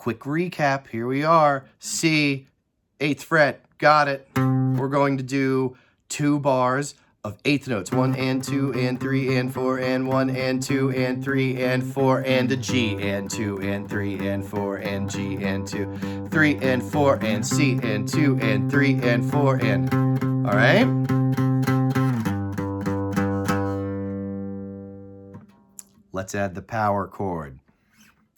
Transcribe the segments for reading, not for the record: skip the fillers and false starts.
quick recap. Here we are. C, 8th fret. Got it. We're going to do 2 bars of 8th notes. 1 and 2 and 3 and 4 and 1 and 2 and 3 and 4 and a G and 2 and 3 and 4 and G and 2, 3 and 4 and C and 2 and 3 and 4 and... All right? Let's add the power chord.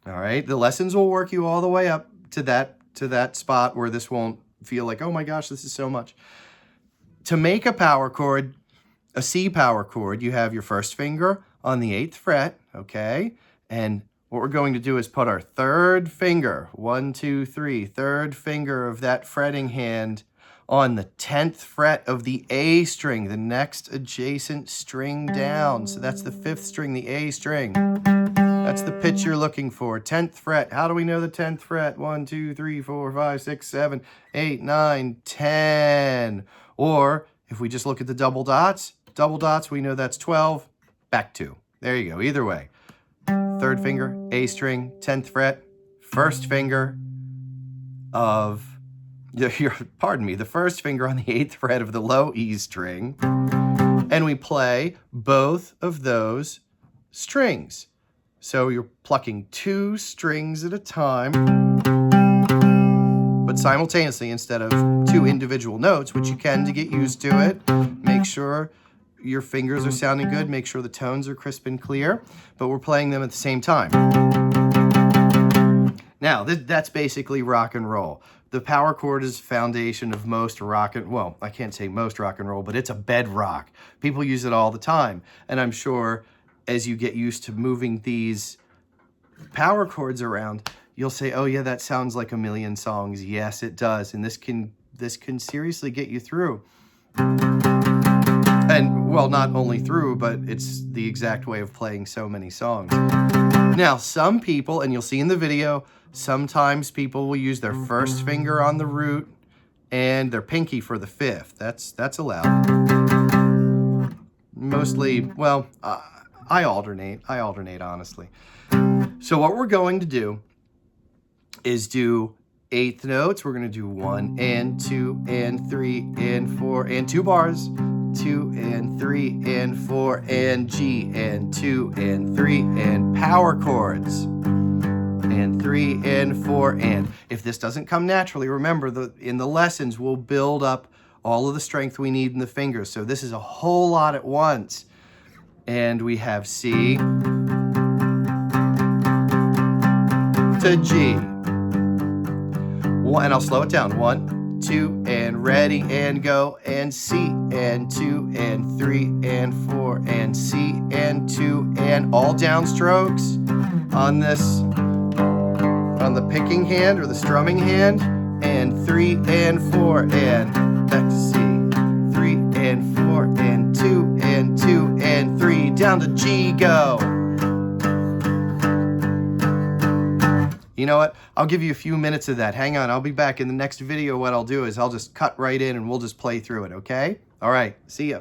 All right? The lessons will work you all the way up to that spot where this won't feel like, oh my gosh, this is so much. To make a power chord, a C power chord, you have your first finger on the 8th fret, okay? And what we're going to do is put our 3rd finger, 1, 2, 3, 3rd finger of that fretting hand on the 10th fret of the A string, the next adjacent string down. So that's the 5th string, the A string. That's the pitch you're looking for, 10th fret. How do we know the 10th fret? 1, 2, 3, 4, 5, 6, 7, 8, 9, 10. Or if we just look at the double dots, we know that's 12, back 2. There you go, either way. 3rd finger, A string, 10th fret, 1st finger of, pardon me, the 1st finger on the 8th fret of the low E string, and we play both of those strings. So you're plucking 2 strings at a time, but simultaneously instead of 2 individual notes, which you can to get used to it. Make sure your fingers are sounding good. Make sure the tones are crisp and clear, but we're playing them at the same time. Now, that's basically rock and roll. The power chord is the foundation of most rock and, well, I can't say most rock and roll, but it's a bedrock. People use it all the time. And I'm sure as you get used to moving these power chords around, you'll say, oh yeah, that sounds like a million songs. Yes, it does. And this can seriously get you through. And, well, not only through, but it's the exact way of playing so many songs. Now, some people, and you'll see in the video, sometimes people will use their 1st finger on the root and their pinky for the 5th. That's allowed. Mostly, well, I alternate, honestly. So what we're going to do is do 8th notes. We're going to do 1 and 2 and 3 and 4 and 2 bars. 2 and 3 and 4 and G and 2 and 3 and power chords. And 3 and 4 and. If this doesn't come naturally, remember in the lessons we'll build up all of the strength we need in the fingers. So this is a whole lot at once. And we have C to G. And I'll slow it down. 1, 2, and ready, and go, and C, and 2, and 3, and 4, and C, and 2, and all downstrokes on the picking hand or the strumming hand, and 3, and 4, and back to C, 3, and 4, and 2, and 2, and 3, down to G, go. You know what? I'll give you a few minutes of that. Hang on, I'll be back in the next video. What I'll do is I'll just cut right in and we'll just play through it, okay? All right, see ya.